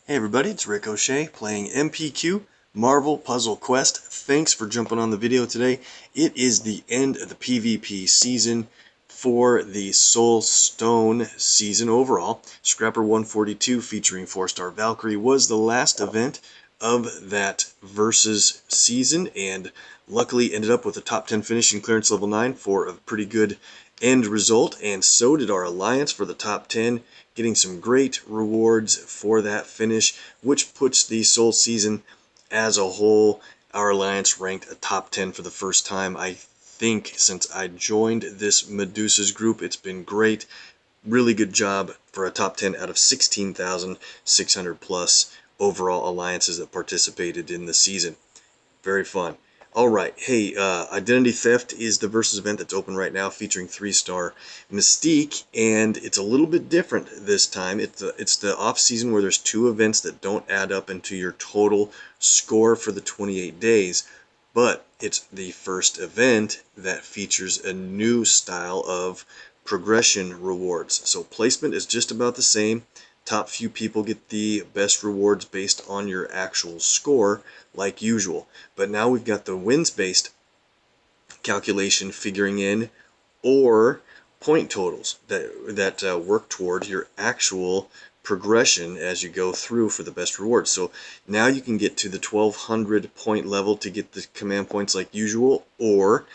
Hey everybody, it's Rick OShay playing MPQ, Marvel Puzzle Quest. Thanks for jumping on the video today. It is the end of the PvP season for the Soul Stone season overall. Scrapper 142 featuring 4-star Valkyrie was the last event of that Versus season, and luckily ended up with a top 10 finish in clearance level 9 for a pretty good end result, and so did our alliance for the top 10, getting some great rewards for that finish, which puts the Soul season as a whole, our alliance ranked a top 10 for the first time, I think, since I joined this Medusa's group. It's been great. Really good job for a top 10 out of 16,600 plus overall alliances that participated in the season. Very fun. Alright, hey, Identity Theft is the Versus event that's open right now, featuring 3-star Mystique, and it's a little bit different this time. It's the off-season where there's 2 events that don't add up into your total score for the 28 days, but it's the first event that features a new style of progression rewards. So placement is just about the same. Top few people get the best rewards based on your actual score, like usual. But now we've got the wins-based calculation figuring in, or point totals that work toward your actual progression as you go through for the best rewards. So now you can get to the 1200 point level to get the command points like usual, or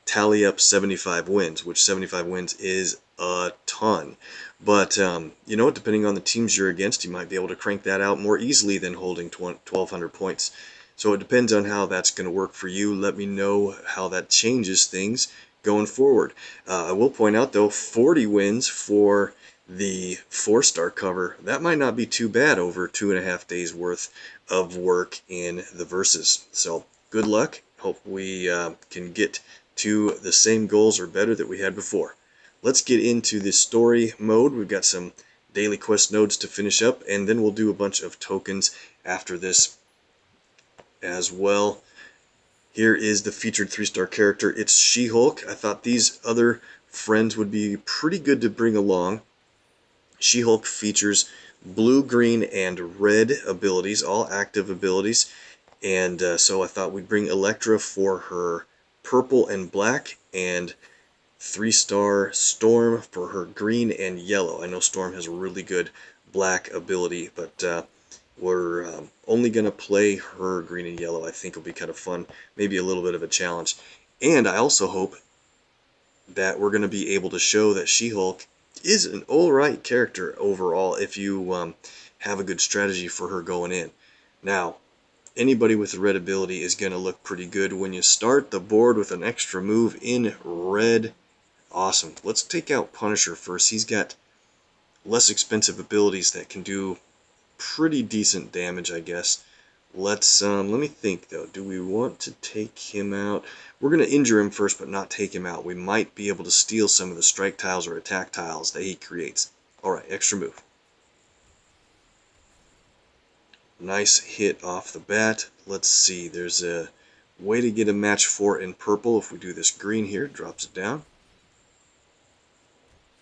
tally up 75 wins, which 75 wins is a ton. But, you know, depending on the teams you're against, you might be able to crank that out more easily than holding 1,200 points. So it depends on how that's going to work for you. Let me know how that changes things going forward. I will point out, though, 40 wins for the 4-star cover. That might not be too bad over 2.5 days worth of work in the Versus. So good luck. Hope we can get to the same goals or better that we had before. Let's get into the story mode. We've got some daily quest nodes to finish up, and then we'll do a bunch of tokens after this as well. Here is the featured 3-star character. It's She-Hulk. I thought these other friends would be pretty good to bring along. She-Hulk features blue, green, and red abilities, all active abilities, and so I thought we'd bring Elektra for her purple and black, and 3-star Storm for her green and yellow. I know Storm has a really good black ability, but we're only going to play her green and yellow. I think it'll be kind of fun, maybe a little bit of a challenge. And I also hope that we're going to be able to show that She-Hulk is an alright character overall if you have a good strategy for her going in. Now, anybody with a red ability is going to look pretty good when you start the board with an extra move in red. Awesome. Let's take out Punisher first. He's got less expensive abilities that can do pretty decent damage, I guess. Let's let me think though. Do we want to take him out? We're going to injure him first, but not take him out. We might be able to steal some of the strike tiles or attack tiles that he creates. Alright, extra move. Nice hit off the bat. Let's see. There's a way to get a match 4 in purple. If we do this green here, drops it down.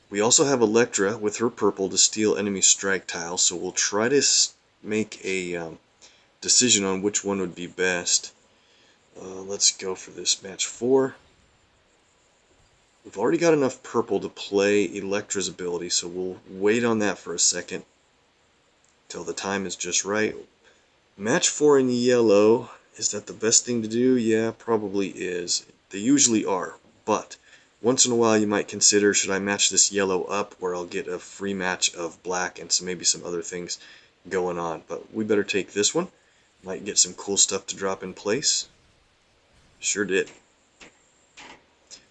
We also have Elektra with her purple to steal enemy strike tiles, so we'll try to make a decision on which one would be best. Let's go for this match 4. We've already got enough purple to play Elektra's ability, so we'll wait on that for a second till the time is just right. Match 4 in yellow, is that the best thing to do? Yeah, probably is. They usually are, but once in a while you might consider, should I match this yellow up where I'll get a free match of black and maybe some other things going on. But we better take this one. Might get some cool stuff to drop in place. Sure did.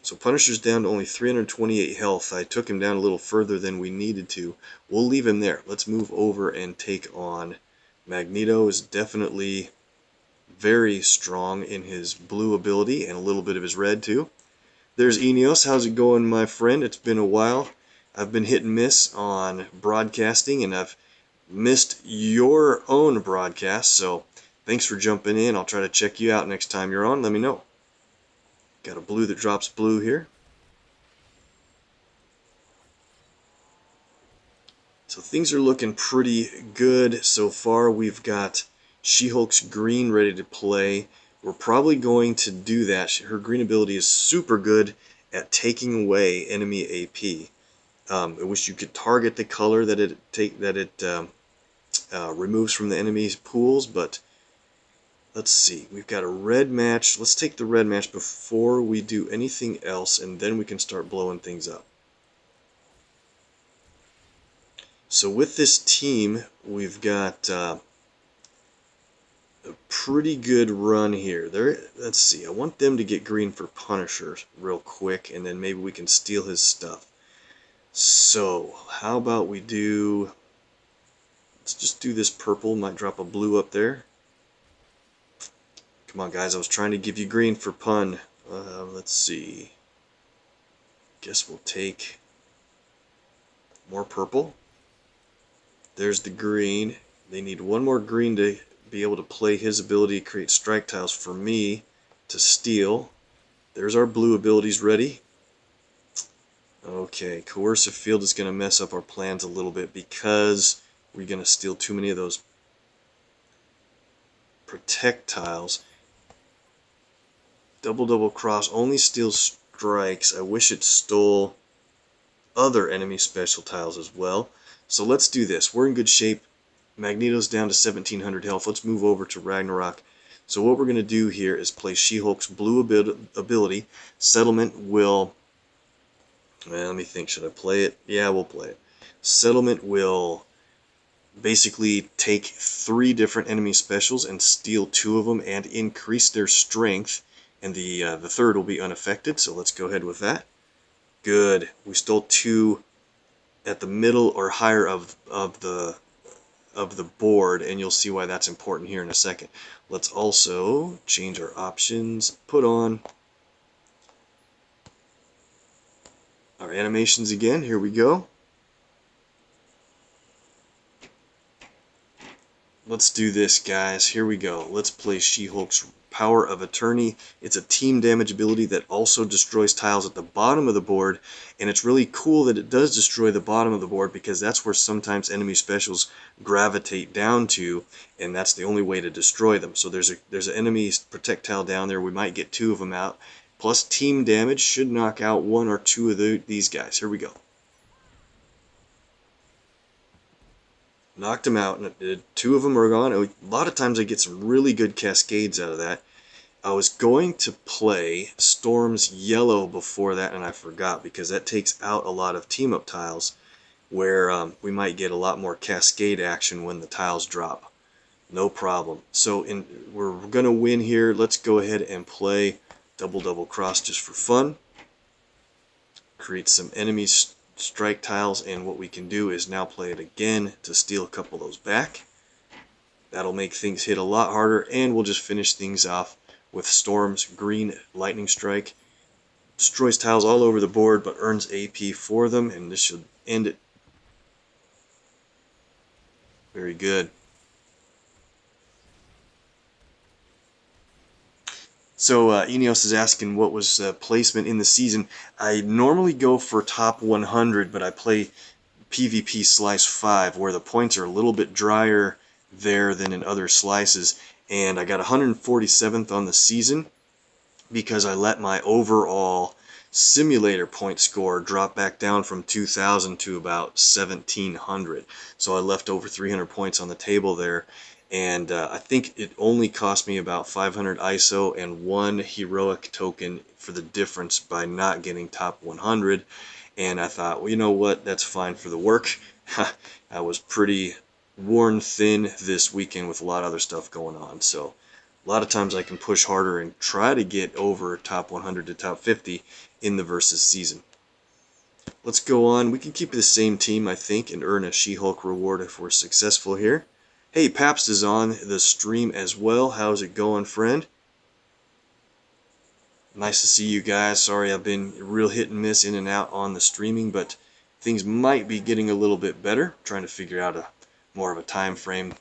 So Punisher's down to only 328 health. I took him down a little further than we needed to. We'll leave him there. Let's move over and take on Magneto. Is definitely very strong in his blue ability and a little bit of his red too. There's Eneos. How's it going, my friend? It's been a while. I've been hit and miss on broadcasting, and I've missed your own broadcast, so thanks for jumping in. I'll try to check you out next time you're on. Let me know. Got a blue that drops blue here. So things are looking pretty good so far. We've got She-Hulk's green ready to play. We're probably going to do that. Her green ability is super good at taking away enemy AP. I wish you could target the color that it removes from the enemy's pools, but let's see. We've got a red match. Let's take the red match before we do anything else, and then we can start blowing things up. So with this team, we've got a pretty good run here. Let's see. I want them to get green for Punisher real quick, and then maybe we can steal his stuff. So how about we do? Let's just do this purple. Might drop a blue up there. Come on, guys. I was trying to give you green for Pun. Let's see. Guess we'll take more purple. There's the green. They need one more green to be able to play his ability to create strike tiles for me to steal. There's our blue abilities ready. Okay, Coercive Field is going to mess up our plans a little bit because we're going to steal too many of those protect tiles. Double cross only steals strikes. I wish it stole other enemy special tiles as well. So let's do this. We're in good shape. Magneto's down to 1700 health. Let's move over to Ragnarok. So what we're going to do here is play She-Hulk's blue ability. Settlement will... Well, let me think. Should I play it? Yeah, we'll play it. Settlement will basically take 3 different enemy specials and steal 2 of them and increase their strength. And the third will be unaffected. So let's go ahead with that. Good. We stole 2 at the middle or higher of the board, and you'll see why that's important here in a second. Let's also change our options. Put on our animations again. Here we go. Let's do this, guys. Here we go. Let's play She-Hulk's Power of Attorney. It's a team damage ability that also destroys tiles at the bottom of the board, and it's really cool that it does destroy the bottom of the board because that's where sometimes enemy specials gravitate down to, and that's the only way to destroy them. So there's an enemy protect tile down there. We might get 2 of them out. Plus team damage should knock out 1 or 2 of these guys. Here we go. Knocked them out, and 2 of them are gone. A lot of times I get some really good cascades out of that. I was going to play Storm's Yellow before that, and I forgot because that takes out a lot of team-up tiles where we might get a lot more cascade action when the tiles drop. No problem. So we're going to win here. Let's go ahead and play double cross just for fun. Create some enemies strike tiles, and what we can do is now play it again to steal a couple of those back. That'll make things hit a lot harder, and we'll just finish things off with Storm's green lightning strike. Destroys tiles all over the board but earns AP for them, and this should end it. Very good. So Eneos is asking what was placement in the season. I normally go for top 100, but I play PvP Slice 5, where the points are a little bit drier there than in other slices. And I got 147th on the season because I let my overall simulator point score drop back down from 2,000 to about 1,700. So I left over 300 points on the table there. And I think it only cost me about 500 ISO and 1 heroic token for the difference by not getting top 100. And I thought, well, you know what, that's fine for the work. I was pretty worn thin this weekend with a lot of other stuff going on. So a lot of times I can push harder and try to get over top 100 to top 50 in the versus season. Let's go on. We can keep the same team, I think, and earn a She-Hulk reward if we're successful here. Hey, Pabst is on the stream as well. How's it going, friend? Nice to see you guys. Sorry I've been real hit and miss in and out on the streaming, but things might be getting a little bit better. Trying to figure out more of a time frame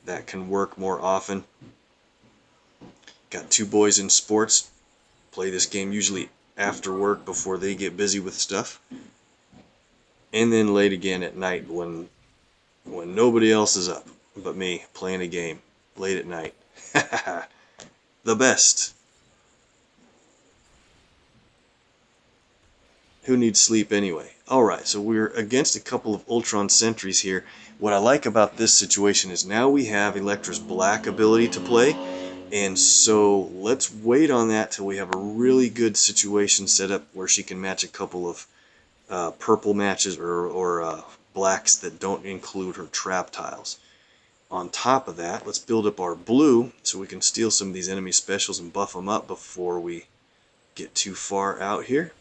that can work more often. Got 2 boys in sports. Play this game usually after work before they get busy with stuff. And then late again at night when when nobody else is up but me playing a game late at night. The best. Who needs sleep anyway? Alright, so we're against a couple of Ultron sentries here. What I like about this situation is now we have Elektra's black ability to play, and so let's wait on that till we have a really good situation set up where she can match a couple of purple matches or blacks that don't include her trap tiles. On top of that, let's build up our blue so we can steal some of these enemy specials and buff them up before we get too far out here.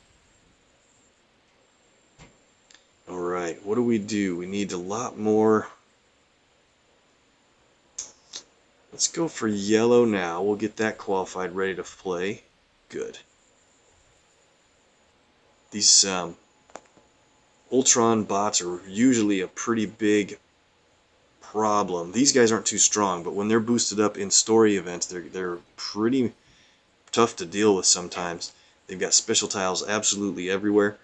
Alright, what do? We need a lot more. Let's go for yellow now. We'll get that qualified, ready to play. Good. These Ultron bots are usually a pretty big problem. These guys aren't too strong, but when they're boosted up in story events, they're pretty tough to deal with sometimes. They've got special tiles absolutely everywhere.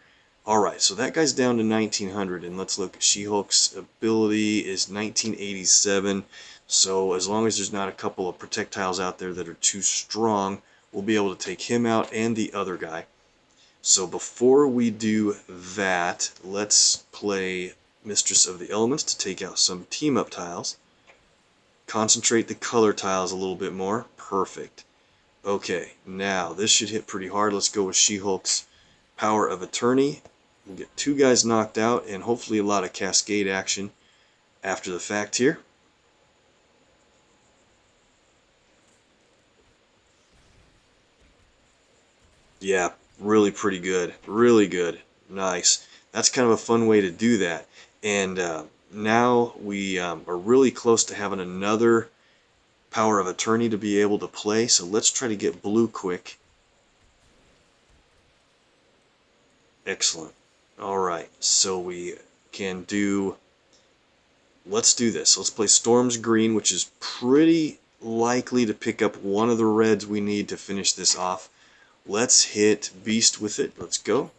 Alright, so that guy's down to 1900, and let's look. She-Hulk's ability is 1987, so as long as there's not a couple of projectiles out there that are too strong, we'll be able to take him out and the other guy. So before we do that, let's play Mistress of the Elements to take out some team-up tiles. Concentrate the color tiles a little bit more. Perfect. Okay, now this should hit pretty hard. Let's go with She-Hulk's Power of Attorney. We'll get two guys knocked out and hopefully a lot of cascade action after the fact here. Yeah, really pretty good. Really good. Nice. That's kind of a fun way to do that. And now we are really close to having another Power of Attorney to be able to play. So let's try to get blue quick. Excellent. Alright, so we can do, let's do this. Let's play Storm's Green, which is pretty likely to pick up one of the reds we need to finish this off. Let's hit Beast with it. Let's go.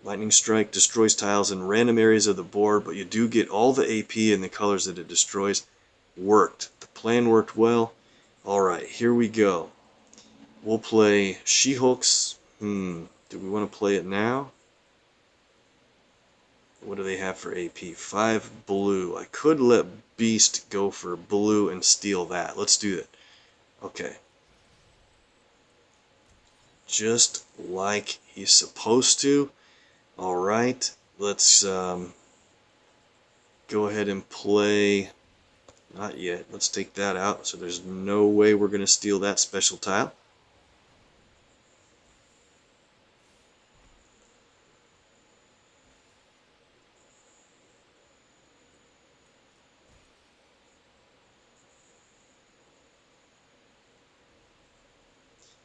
Lightning Strike destroys tiles in random areas of the board, but you do get all the AP and the colors that it destroys. Worked. The plan worked well. Alright, here we go. We'll play She-Hulk's. Do we want to play it now? What do they have for AP? 5 blue. I could let Beast go for blue and steal that. Let's do it. Okay. Just like he's supposed to. Alright. Let's go ahead and play. Not yet. Let's take that out. So there's no way we're going to steal that special tile.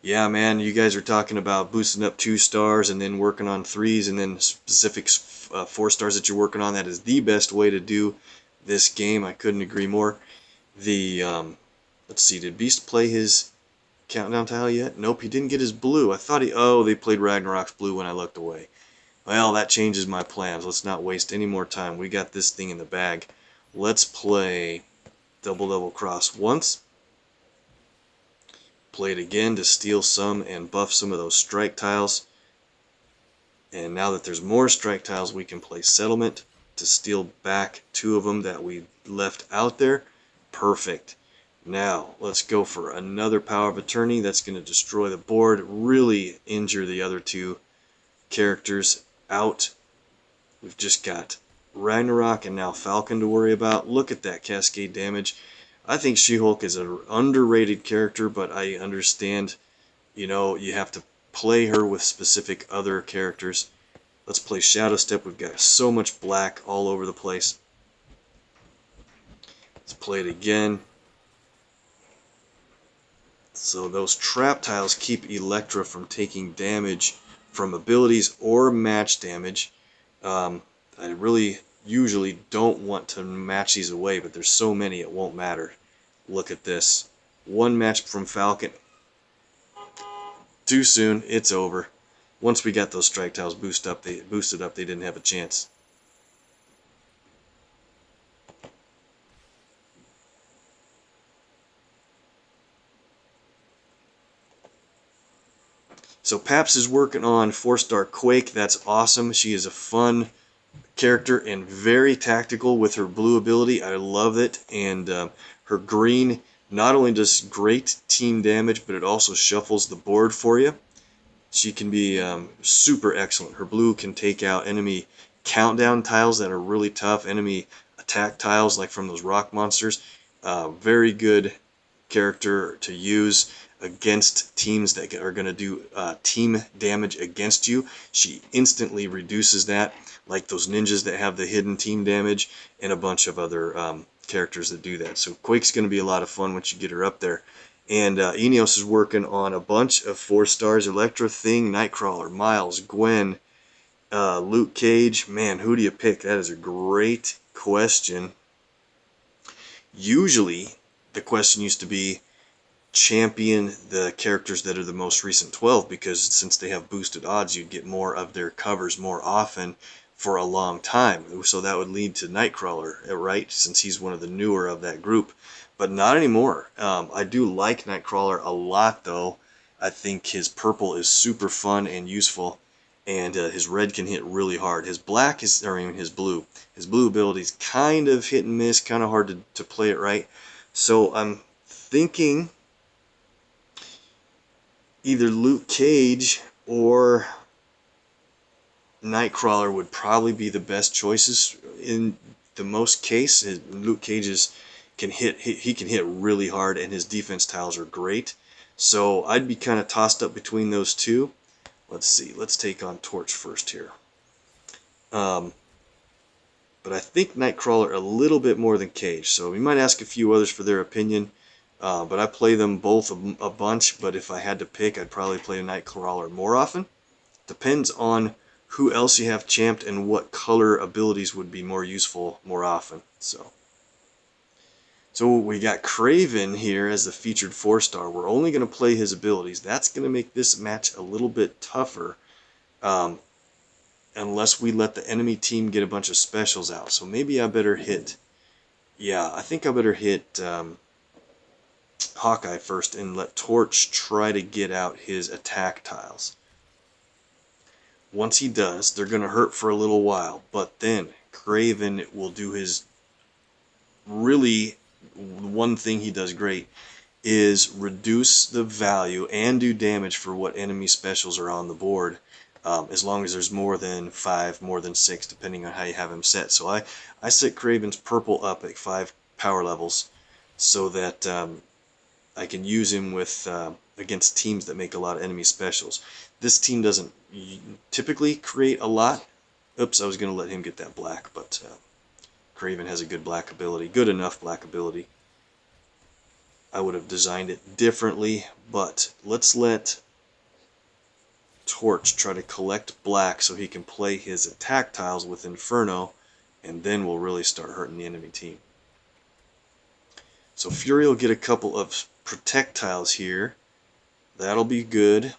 Yeah, man, you guys are talking about boosting up 2 stars and then working on 3s and then specific 4 stars that you're working on. That is the best way to do this game. I couldn't agree more. The let's see, did Beast play his countdown tile yet? Nope, he didn't get his blue. I thought he, oh, they played Ragnarok's blue when I looked away. Well, that changes my plans. Let's not waste any more time. We got this thing in the bag. Let's play double cross once. Play it again to steal some and buff some of those strike tiles. And now that there's more strike tiles, we can play Settlement to steal back 2 of them that we left out there. Perfect. Now, let's go for another Power of Attorney. That's going to destroy the board, really injure the other 2 characters out. We've just got Ragnarok and now Falcon to worry about. Look at that cascade damage. I think She-Hulk is an underrated character, but I understand, you know, you have to play her with specific other characters. Let's play Shadow Step. We've got so much black all over the place. Let's play it again. So those trap tiles keep Elektra from taking damage from abilities or match damage. I really usually don't want to match these away, but there's so many it won't matter. Look at this. 1 match from Falcon. Too soon. It's over. Once we got those strike tiles boosted up, they didn't have a chance. So Paps is working on 4-star Quake. That's awesome. She is a fun character and very tactical with her blue ability. I love it. And her green not only does great team damage, but it also shuffles the board for you. She can be super excellent. Her blue can take out enemy countdown tiles that are really tough, enemy attack tiles like from those rock monsters. Very good character to use against teams that are going to do team damage against you. She instantly reduces that, like those ninjas that have the hidden team damage and a bunch of other characters that do that. So Quake's going to be a lot of fun once you get her up there. And Eneos is working on a bunch of 4-stars: Electra, Thing, Nightcrawler, Miles, Gwen, Luke Cage. Man, who do you pick? That is a great question. Usually, the question used to be champion the characters that are the most recent 12, because since they have boosted odds, you'd get more of their covers more often for a long time. So that would lead to Nightcrawler, right? Since he's one of the newer of that group. But not anymore. I do like Nightcrawler a lot, though. I think his purple is super fun and useful, and his red can hit really hard. His black is, or even his blue ability is kind of hit and miss, kind of hard to play it right. So I'm thinking either Luke Cage or Nightcrawler would probably be the best choices in the most case. Luke Cage can hit really hard, and his defense tiles are great. So I'd be kind of tossed up between those two. Let's see. Let's take on Torch first here. But I think Nightcrawler a little bit more than Cage. So we might ask a few others for their opinion. But I play them both a bunch. But if I had to pick, I'd probably play Nightcrawler more often. Depends on who else you have champed and what color abilities would be more useful more often. So we got Kraven here as the featured 4-star. We're only going to play his abilities. That's going to make this match a little bit tougher, unless we let the enemy team get a bunch of specials out. So maybe I better hit, yeah, I think I better hit Hawkeye first and let Torch try to get out his attack tiles. Once he does, they're going to hurt for a little while, but then Kraven will do his really, one thing he does great is reduce the value and do damage for what enemy specials are on the board, as long as there's more than 5, more than 6, depending on how you have him set. So I set Kraven's purple up at 5 power levels so that I can use him with against teams that make a lot of enemy specials. This team doesn't typically create a lot. Oops, I was going to let him get that black, but Kraven has a good black ability, good enough black ability. I would have designed it differently, but let's let Torch try to collect black so he can play his attack tiles with Inferno, and then we'll really start hurting the enemy team. So Fury will get a couple of protect tiles here. That'll be good.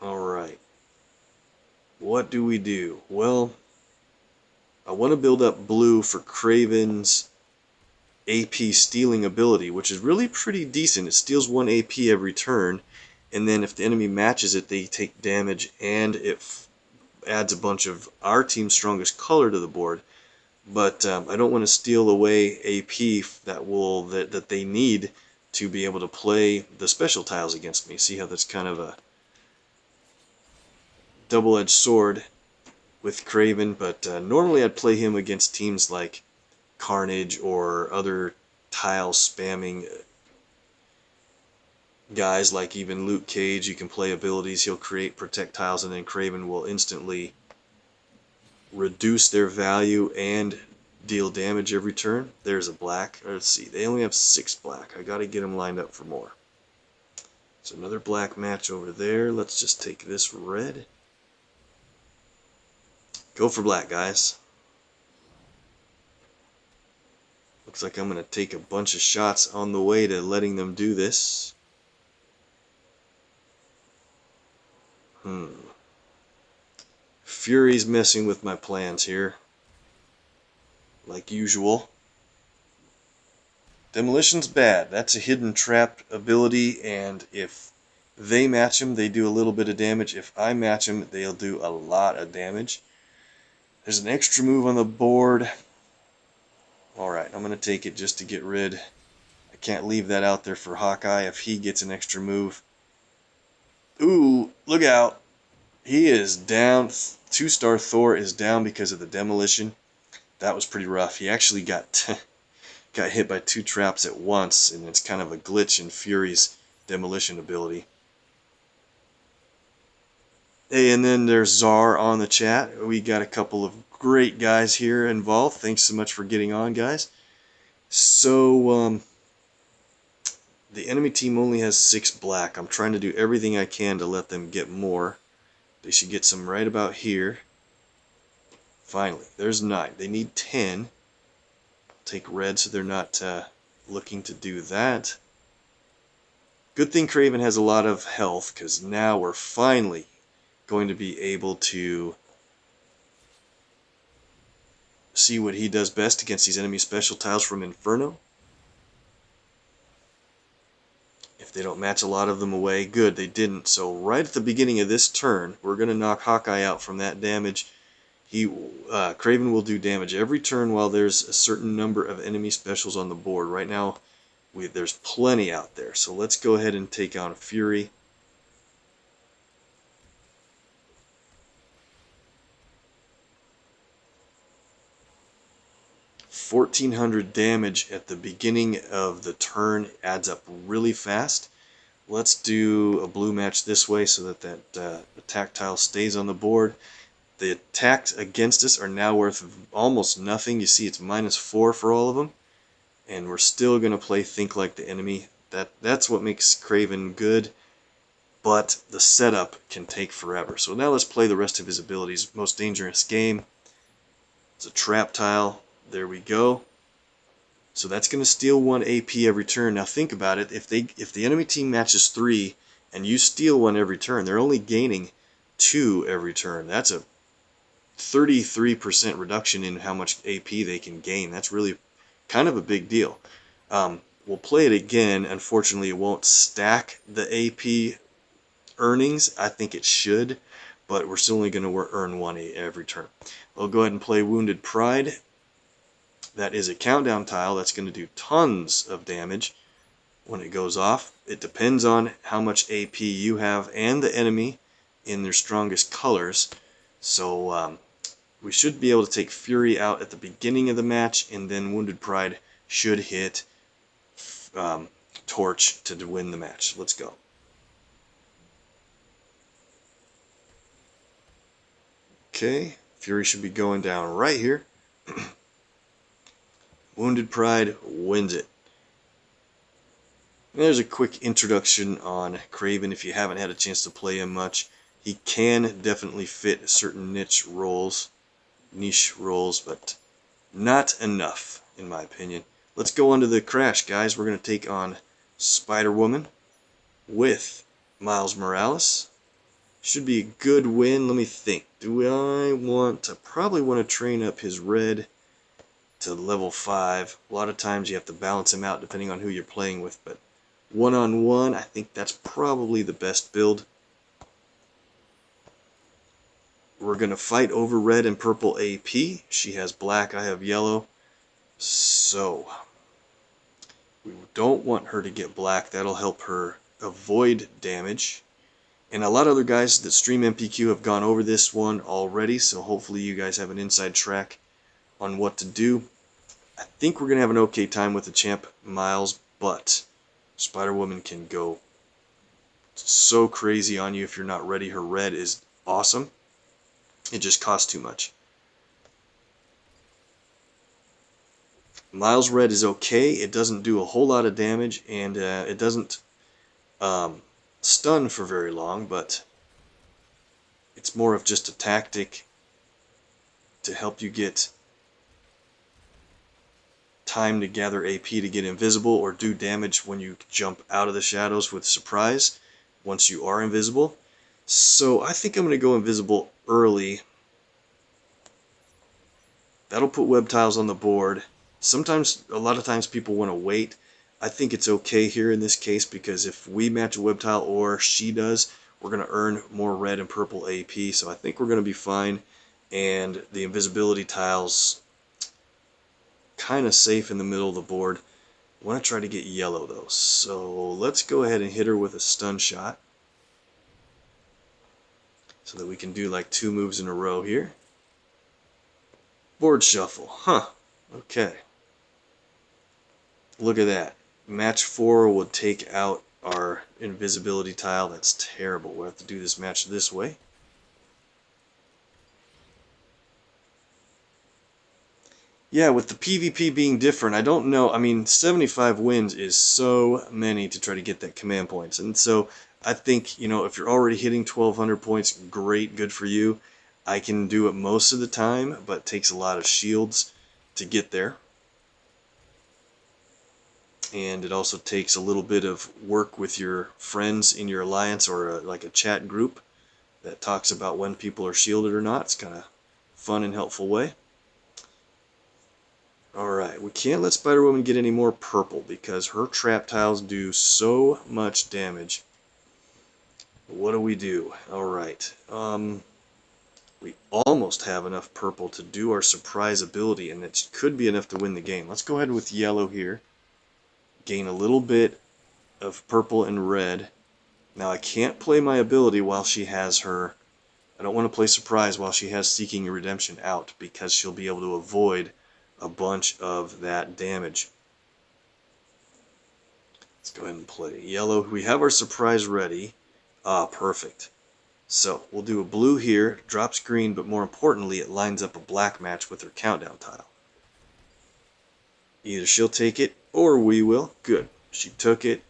Alright. What do we do? Well, I want to build up blue for Kraven's AP stealing ability, which is really pretty decent. It steals 1 AP every turn, and then if the enemy matches it, they take damage, and it adds a bunch of our team's strongest color to the board. But I don't want to steal away AP that they need to be able to play the special tiles against me. See how that's kind of a double-edged sword with Kraven, but normally I'd play him against teams like Carnage or other tile spamming guys, like even Luke Cage. You can play abilities, he'll create protect tiles, and then Kraven will instantly reduce their value and deal damage every turn. There's a black. Let's see, they only have 6 black. I gotta get them lined up for more. So another black match over there. Let's just take this red. Go for black, guys. Looks like I'm going to take a bunch of shots on the way to letting them do this. Fury's messing with my plans here, like usual. Demolition's bad. That's a hidden trap ability, and if they match him, they do a little bit of damage. If I match him, they'll do a lot of damage. There's an extra move on the board. Alright, I'm going to take it just to get rid. I can't leave that out there for Hawkeye if he gets an extra move. Ooh, look out. He is down. 2-star Thor is down because of the demolition. That was pretty rough. He actually got hit by 2 traps at once, and it's kind of a glitch in Fury's demolition ability. Hey, and then there's Czar on the chat. We got a couple of great guys here involved. Thanks so much for getting on, guys. So, the enemy team only has 6 black. I'm trying to do everything I can to let them get more. They should get some right about here. Finally, there's 9. They need 10. Take red so they're not looking to do that. Good thing Kraven has a lot of health, because now we're finally going to be able to see what he does best against these enemy special tiles from Inferno. If they don't match a lot of them away, good, they didn't. So right at the beginning of this turn, we're going to knock Hawkeye out from that damage. Kraven will do damage every turn while there's a certain number of enemy specials on the board. Right now, there's plenty out there. So let's go ahead and take on Fury. $1,400 damage at the beginning of the turn adds up really fast. Let's do a blue match this way so that attack tile stays on the board. The attacks against us are now worth almost nothing. You see it's -4 for all of them. And we're still going to play Think Like the Enemy. That's what makes Kraven good. But the setup can take forever. So now let's play the rest of his abilities. Most dangerous game. It's a trap tile. There we go. So that's going to steal 1 AP every turn. Now think about it. If the enemy team matches 3 and you steal 1 every turn, they're only gaining 2 every turn. That's a 33% reduction in how much AP they can gain. That's really kind of a big deal. We'll play it again. Unfortunately, it won't stack the AP earnings. I think it should, but we're still only going to earn 1 every turn. We'll go ahead and play Wounded Pride. That is a countdown tile that's going to do tons of damage when it goes off. It depends on how much AP you have and the enemy in their strongest colors. So we should be able to take Fury out at the beginning of the match, and then Wounded Pride should hit Torch to win the match. Let's go. Okay, Fury should be going down right here. Wounded Pride wins it. And there's a quick introduction on Kraven if you haven't had a chance to play him much. He can definitely fit certain niche roles, but not enough, in my opinion. Let's go on to the crash, guys. We're going to take on Spider-Woman with Miles Morales. Should be a good win. Let me think. Do I want to... Probably want to train up his red to level 5. A lot of times you have to balance him out depending on who you're playing with, but one-on-one, I think that's probably the best build. We're going to fight over red and purple AP. She has black, I have yellow. So, we don't want her to get black. That'll help her avoid damage. And a lot of other guys that stream MPQ have gone over this one already, so hopefully you guys have an inside track on what to do. I think we're going to have an okay time with the champ Miles, but Spider-Woman can go so crazy on you if you're not ready. Her red is awesome. It just costs too much. Miles' red is okay. It doesn't do a whole lot of damage, and it doesn't stun for very long, but it's more of just a tactic to help you get time to gather AP to get invisible or do damage when you jump out of the shadows with surprise once you are invisible. So I think I'm going to go invisible early. That'll put web tiles on the board. Sometimes, a lot of times people want to wait. I think it's okay here in this case because if we match a web tile or she does, we're going to earn more red and purple AP. So I think we're going to be fine. And the invisibility tiles kind of safe in the middle of the board. I want to try to get yellow though. So let's go ahead and hit her with a stun shot so that we can do like 2 moves in a row here. Board shuffle. Huh. Okay. Look at that. Match 4 would take out our invisibility tile. That's terrible. We'll have to do this match this way. Yeah, with the PvP being different, I don't know. I mean, 75 wins is so many to try to get that command points. And so I think, you know, if you're already hitting 1,200 points, great, good for you. I can do it most of the time, but it takes a lot of shields to get there. And it also takes a little bit of work with your friends in your alliance or like a chat group that talks about when people are shielded or not. It's kind of fun and helpful way. Alright, we can't let Spider-Woman get any more purple because her trap tiles do so much damage. What do we do? Alright, we almost have enough purple to do our surprise ability, and it could be enough to win the game. Let's go ahead with yellow here. Gain a little bit of purple and red. Now I can't play my ability while she has her... I don't want to play surprise while she has Seeking Redemption out because she'll be able to avoid a bunch of that damage. Let's go ahead and play yellow. We have our surprise ready. Ah, perfect. So we'll do a blue here, drops green, but more importantly it lines up a black match with her countdown tile. Either she'll take it or we will. Good. She took it.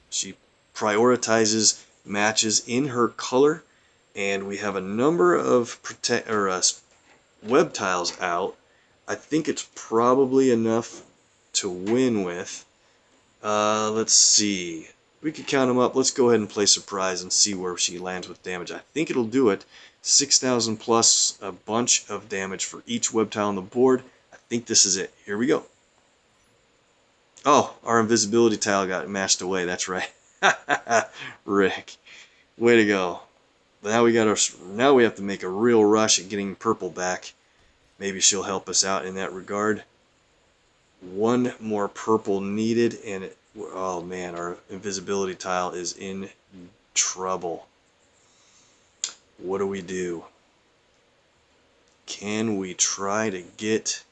She prioritizes matches in her color, and we have a number of web tiles out. I think it's probably enough to win with. Let's see. We could count them up. Let's go ahead and play surprise and see where she lands with damage. I think it'll do it. 6,000 plus a bunch of damage for each web tile on the board. I think this is it. Here we go. Oh, our invisibility tile got mashed away. That's right. Rick. Way to go. Now we have to make a real rush at getting purple back. Maybe she'll help us out in that regard. One more purple needed, and oh man, our invisibility tile is in trouble. What do we do? Can we try to get...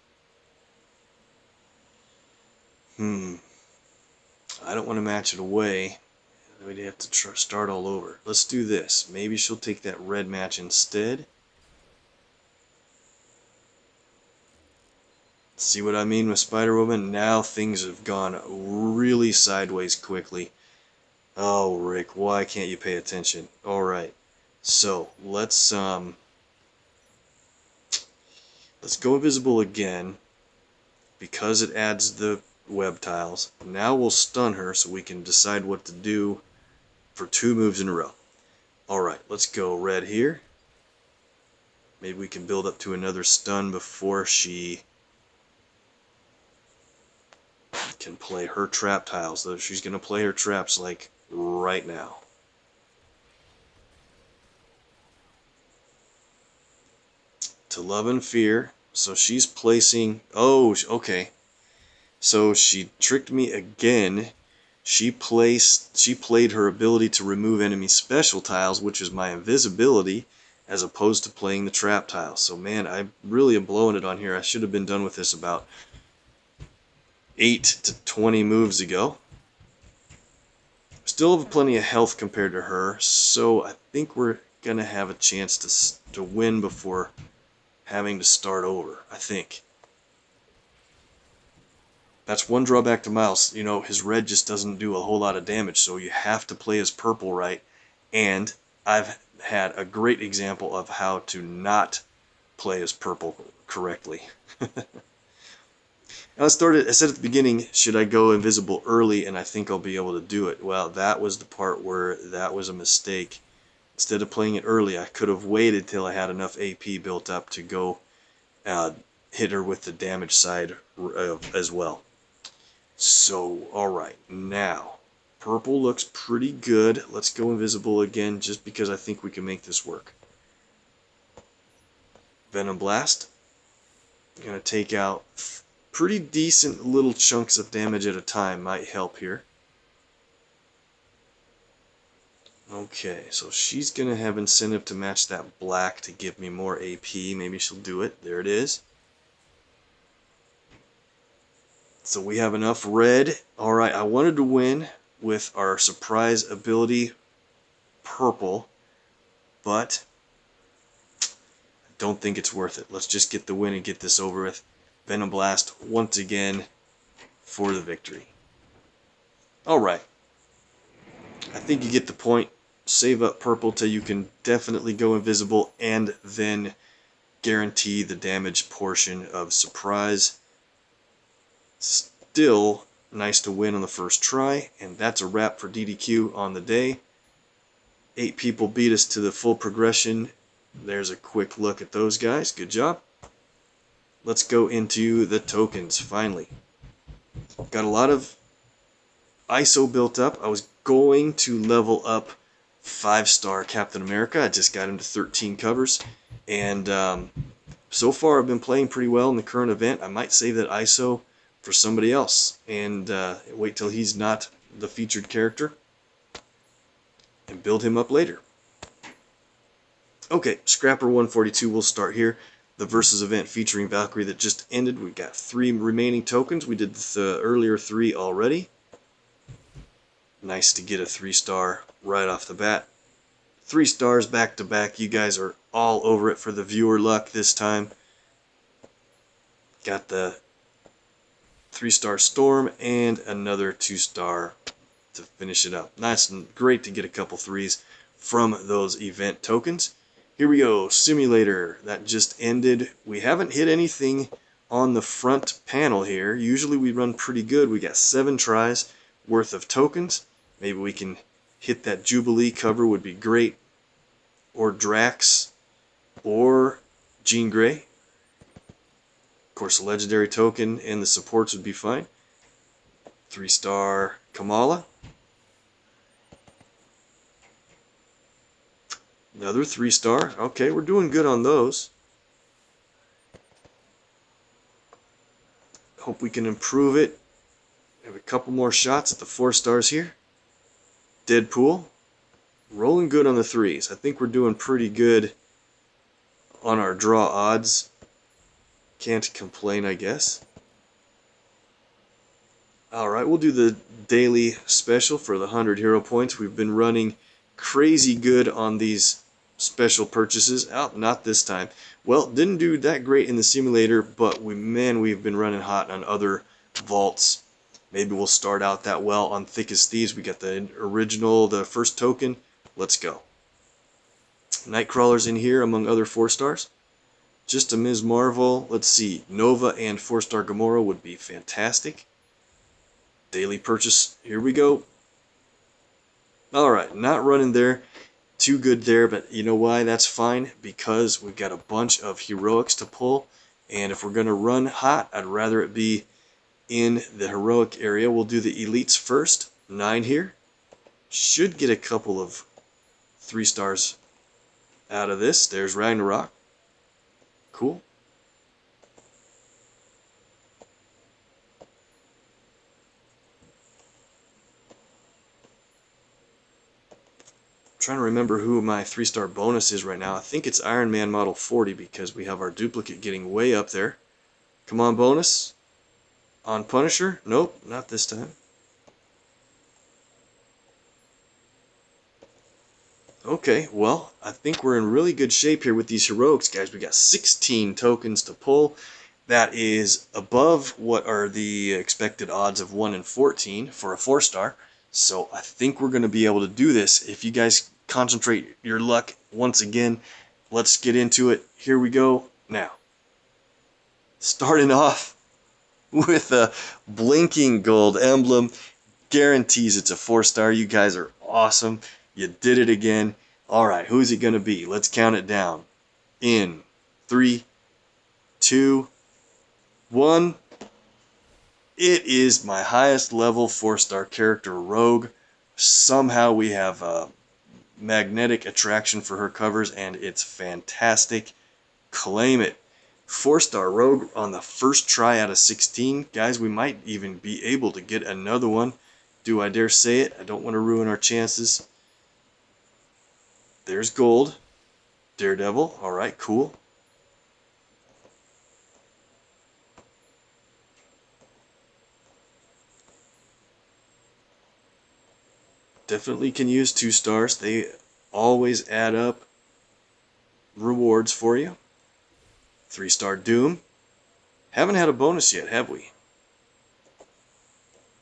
I don't want to match it away. We'd have to start all over. Let's do this. Maybe she'll take that red match instead. See what I mean with Spider-Woman? Now things have gone really sideways quickly. Oh, Rick, why can't you pay attention? Alright, so let's go invisible again because it adds the web tiles. Now we'll stun her so we can decide what to do for 2 moves in a row. Alright, let's go red here. Maybe we can build up to another stun before she can play her trap tiles. Though she's going to play her traps like right now. To Love and Fear. So she's placing... Oh, okay. So she tricked me again. She played her ability to remove enemy special tiles, which is my invisibility, as opposed to playing the trap tiles. So man, I really am blowing it on here. I should have been done with this about 8 to 20 moves ago. Still have plenty of health compared to her, so I think we're going to have a chance to win before having to start over, I think. That's one drawback to Miles. You know, his red just doesn't do a whole lot of damage, so you have to play his purple right. And I've had a great example of how to not play his purple correctly. I said at the beginning, should I go invisible early, and I think I'll be able to do it. Well, that was the part where that was a mistake. Instead of playing it early, I could have waited till I had enough AP built up to go hit her with the damage side as well. So, alright, now, purple looks pretty good. Let's go invisible again, just because I think we can make this work. Venom Blast. Gonna take out pretty decent little chunks of damage at a time. Might help here. Okay, so she's gonna have incentive to match that black to give me more AP. Maybe she'll do it. There it is. So we have enough red. Alright, I wanted to win with our surprise ability purple, but I don't think it's worth it. Let's just get the win and get this over with. Venom Blast once again for the victory. Alright, I think you get the point. Save up purple till you can definitely go invisible and then guarantee the damage portion of surprise. Still nice to win on the first try, and that's a wrap for DDQ on the day. 8 people beat us to the full progression. There's a quick look at those guys. Good job. Let's go into the tokens finally. Got a lot of ISO built up. I was going to level up 5-star Captain America. I just got him to 13 covers, and so far I've been playing pretty well in the current event. I might save that ISO for somebody else and wait till he's not the featured character and build him up later. Okay, Scrapper 142 will start here. The Versus event featuring Valkyrie that just ended. We got 3 remaining tokens. We did the earlier 3 already. Nice to get a 3-star right off the bat. 3 stars back to back. You guys are all over it for the viewer luck this time. Got the 3-star Storm and another 2-star to finish it up. Nice and great to get a couple 3s from those event tokens. Here we go, Simulator. That just ended. We haven't hit anything on the front panel here. Usually we run pretty good. We got 7 tries worth of tokens. Maybe we can hit that Jubilee cover, would be great. Or Drax. Or Jean Grey. Of course, a legendary token and the supports would be fine. 3-star Kamala. Another 3-star. Okay, we're doing good on those. Hope we can improve it. Have a couple more shots at the 4 stars here. Deadpool. Rolling good on the 3s. I think we're doing pretty good on our draw odds. Can't complain, I guess. Alright, we'll do the daily special for the 100 hero points. We've been running crazy good on these special purchases. Oh, not this time. Well, didn't do that great in the simulator, but we've been running hot on other vaults. Maybe we'll start out that well on Thick as Thieves. We got the original, the first token. Let's go. Nightcrawler's in here among other 4 stars. Just a Ms. Marvel. Let's see. Nova and 4-star Gamora would be fantastic. Daily purchase. Here we go. Alright, not running there. Too good there, but you know why? That's fine, because we've got a bunch of heroics to pull, and if we're going to run hot, I'd rather it be in the heroic area. We'll do the elites first. 9 here. Should get a couple of 3 stars out of this. There's Ragnarok. Cool. Trying to remember who my 3-star bonus is right now. I think it's Iron Man Model 40 because we have our duplicate getting way up there. Come on, bonus. On Punisher? Nope, not this time. Okay, well, I think we're in really good shape here with these heroics, guys. We got 16 tokens to pull. That is above what are the expected odds of 1 in 14 for a 4-star. So I think we're going to be able to do this. If you guys concentrate your luck once again, let's get into it. Here we go now. Starting off with a blinking gold emblem. Guarantees it's a 4-star. You guys are awesome. You did it again. Alright, who's it going to be? Let's count it down. In 3, 2, 1. It is my highest level 4-star character, Rogue. Somehow we have a magnetic attraction for her covers, and it's fantastic. Claim it. 4-star Rogue on the first try out of 16. Guys, we might even be able to get another one. Do I dare say it? I don't want to ruin our chances. There's gold. Daredevil. Alright, cool. Definitely can use 2 stars. They always add up rewards for you. 3-star Doom. Haven't had a bonus yet, have we?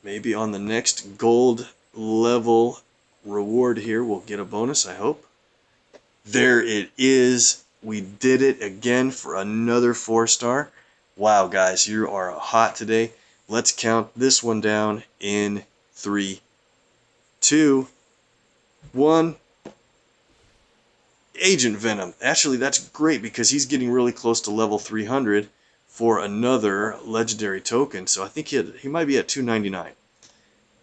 Maybe on the next gold level reward here we'll get a bonus, I hope. There it is. We did it again for another 4-star. Wow, guys, you are hot today. Let's count this one down in 3, 2, 1. Agent Venom. Actually, that's great because he's getting really close to level 300 for another legendary token. So I think he might be at 299.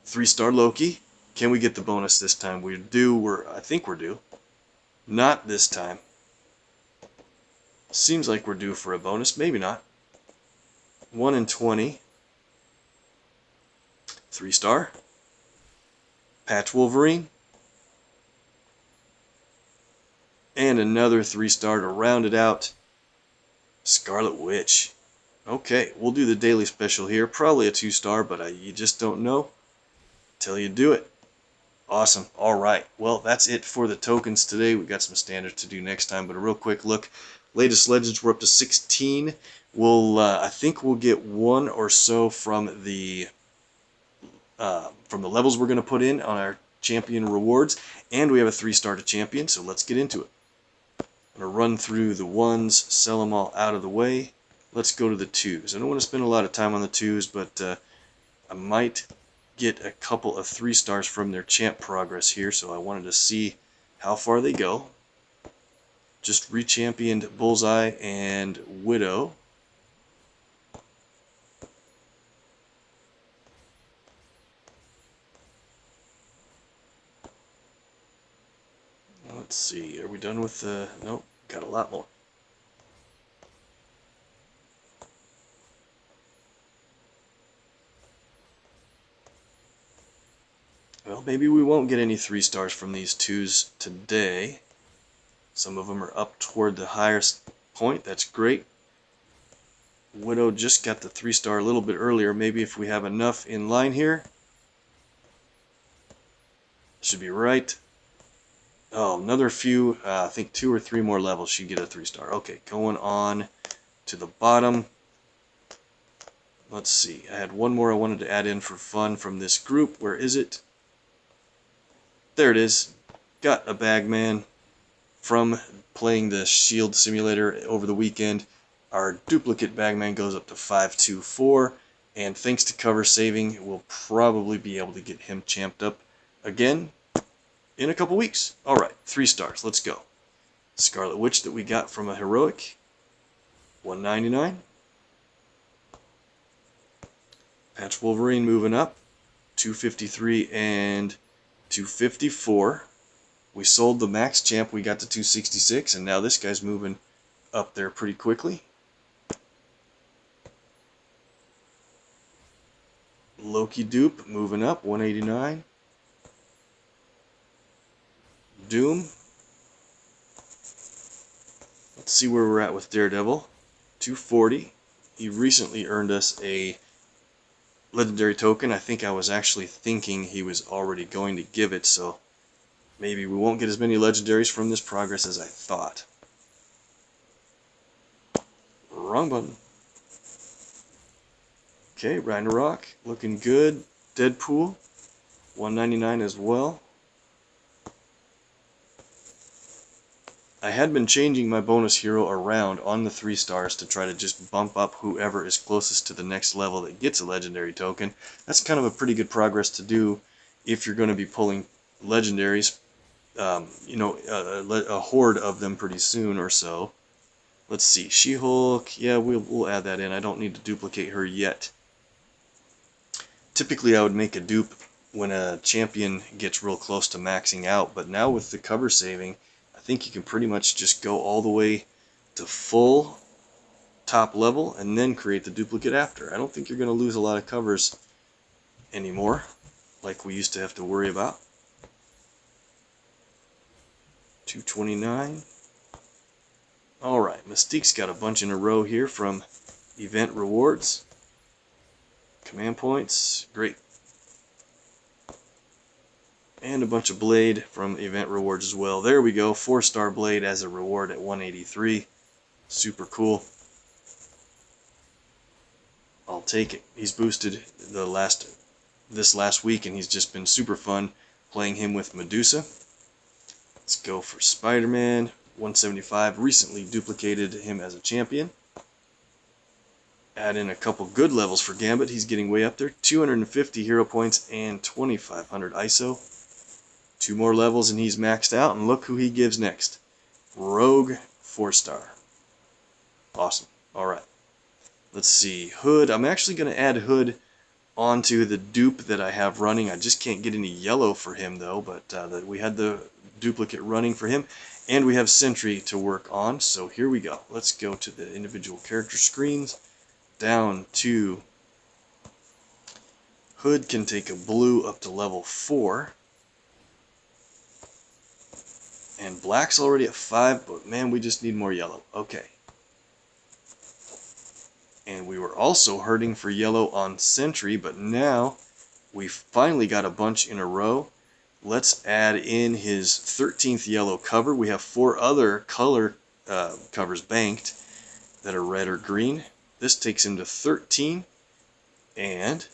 3-star Loki. Can we get the bonus this time? We're due. I think we're due. Not this time. Seems like we're due for a bonus. Maybe not. 1 in 20. 3-star. Patch Wolverine. And another 3-star to round it out. Scarlet Witch. Okay, we'll do the daily special here. Probably a 2-star, but you just don't know till you do it. Awesome. Alright, well, that's it for the tokens today. We got some standards to do next time, but a real quick look. Latest legends, we're up to 16. I think we'll get 1 or so from the levels we're going to put in on our champion rewards, and we have a 3-star to champion, so let's get into it. I'm going to run through the 1s, sell them all out of the way. Let's go to the 2s. I don't want to spend a lot of time on the 2s, but I might get a couple of 3-stars from their champ progress here, so I wanted to see how far they go. Just re-championed Bullseye and Widow. Let's see, are we done with the... Nope, got a lot more. Well, maybe we won't get any 3-stars from these 2s today. Some of them are up toward the highest point. That's great. Widow just got the 3-star a little bit earlier. Maybe if we have enough in line here. Should be right. Oh, another few, I think 2 or 3 more levels should get a 3-star. Okay, going on to the bottom. Let's see. I had one more I wanted to add in for fun from this group. Where is it? There it is. Got a Bagman from playing the Shield Simulator over the weekend. Our duplicate Bagman goes up to 524, and thanks to cover saving, we'll probably be able to get him champed up again in a couple weeks. Alright, 3 stars. Let's go. Scarlet Witch that we got from a heroic. 199. Patch Wolverine moving up. 253 and 254. We sold the max champ. We got to 266, and now this guy's moving up there pretty quickly. Loki dupe moving up. 189. Doom. Let's see where we're at with Daredevil. 240. He recently earned us a legendary token. I think I was actually thinking he was already going to give it, so maybe we won't get as many legendaries from this progress as I thought. Wrong button. Okay, Ragnarok looking good. Deadpool 199 as well. I had been changing my bonus hero around on the 3 stars to try to just bump up whoever is closest to the next level that gets a legendary token. That's kind of a pretty good progress to do if you're going to be pulling legendaries, a horde of them pretty soon or so. Let's see, She-Hulk, yeah, we'll add that in. I don't need to duplicate her yet. Typically I would make a dupe when a champion gets real close to maxing out, but now with the cover saving, I think you can pretty much just go all the way to full top level and then create the duplicate after. I don't think you're going to lose a lot of covers anymore like we used to have to worry about. 229. Alright, Mystique's got a bunch in a row here from event rewards. Command points, great. And a bunch of blade from event rewards as well. There we go, 4-star blade as a reward at 183. Super cool. I'll take it. He's boosted this last week, and he's just been super fun playing him with Medusa. Let's go for Spider-Man, 175. Recently duplicated him as a champion. Add in a couple good levels for Gambit. He's getting way up there. 250 hero points and 2500 ISO. 2 more levels and he's maxed out. And look who he gives next. Rogue, 4-star. Awesome. Alright. Let's see. Hood. I'm actually going to add Hood onto the dupe that I have running. I just can't get any yellow for him though, but we had the duplicate running for him, and we have Sentry to work on. So here we go. Let's go to the individual character screens, down to Hood can take a blue up to level 4, and Black's already at 5, but man, we just need more yellow. Okay. And we were also hurting for yellow on Sentry, but now we finally got a bunch in a row. Let's add in his 13th yellow cover. We have 4 other color covers banked that are red or green. This takes him to 13, and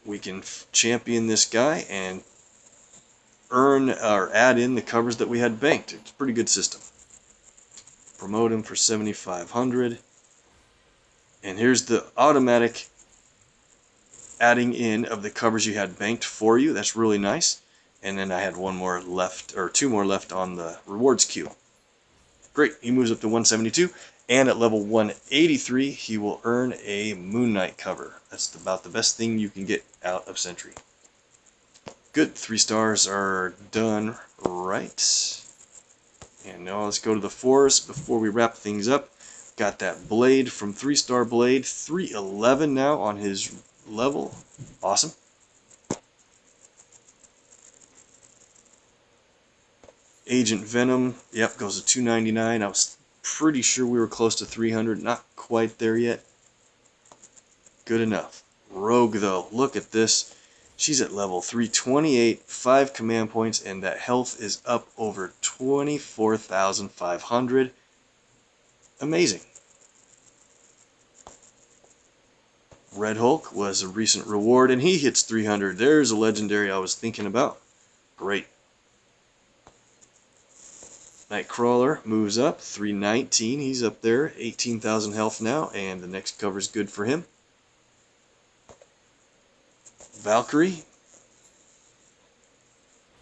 we can champion this guy and earn or add in the covers that we had banked. It's a pretty good system. Promote him for 7,500, and here's the automatic adding in of the covers you had banked for you. That's really nice. And then I had 1 more left, or 2 more left on the rewards queue. Great, he moves up to 172, and at level 183 he will earn a Moon Knight cover. That's about the best thing you can get out of Sentry. Good, 3 stars are done right. And now let's go to the 4s before we wrap things up. Got that blade from 3-star blade, 311 now on his level. Awesome. Agent Venom, yep, goes to 299. I was pretty sure we were close to 300, not quite there yet. Good enough. Rogue though, look at this. She's at level 328, 5 command points, and that health is up over 24,500. Amazing. Red Hulk was a recent reward, and he hits 300. There's a legendary I was thinking about. Great. Nightcrawler moves up, 319. He's up there, 18,000 health now, and the next cover's good for him. Valkyrie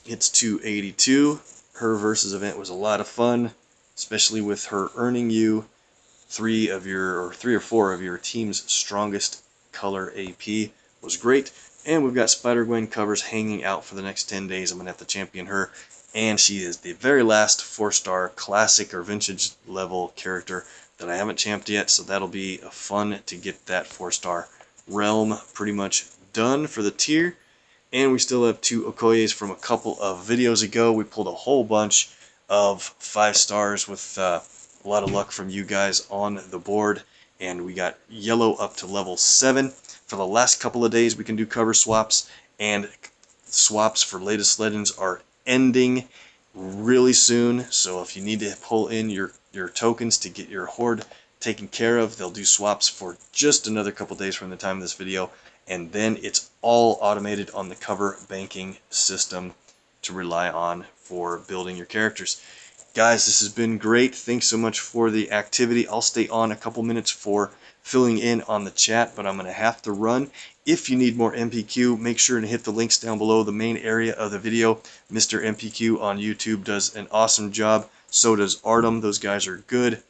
hits 282. Her versus event was a lot of fun, especially with her earning you 3 or 4 of your team's strongest color AP. Was great. And we've got Spider-Gwen covers hanging out for the next 10 days. I'm going to have to champion her. And she is the very last 4-star classic or vintage level character that I haven't champed yet. So that'll be fun to get that 4-star realm pretty much done for the tier. And we still have 2 Okoyes from a couple of videos ago. We pulled a whole bunch of 5 stars with a lot of luck from you guys on the board. And we got yellow up to level 7. For the last couple of days we can do cover swaps, and swaps for latest legends are ending really soon. So if you need to pull in your tokens to get your horde taken care of, they'll do swaps for just another couple days from the time of this video, and then it's all automated on the cover banking system to rely on for building your characters. Guys, this has been great. Thanks so much for the activity. I'll stay on a couple minutes for filling in on the chat, but I'm going to have to run. If you need more MPQ, make sure to hit the links down below the main area of the video. Mr. MPQ on YouTube does an awesome job So does Artem. Those guys are good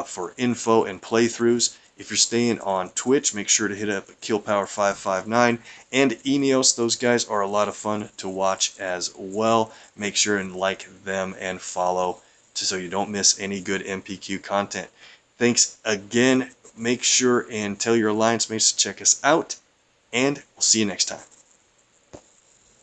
for info and playthroughs. If you're staying on Twitch, make sure to hit up KillPower559 and Eneos. Those guys are a lot of fun to watch as well. Make sure and like them and follow so you don't miss any good MPQ content. Thanks again. Make sure and tell your alliance mates to check us out, and we'll see you next time.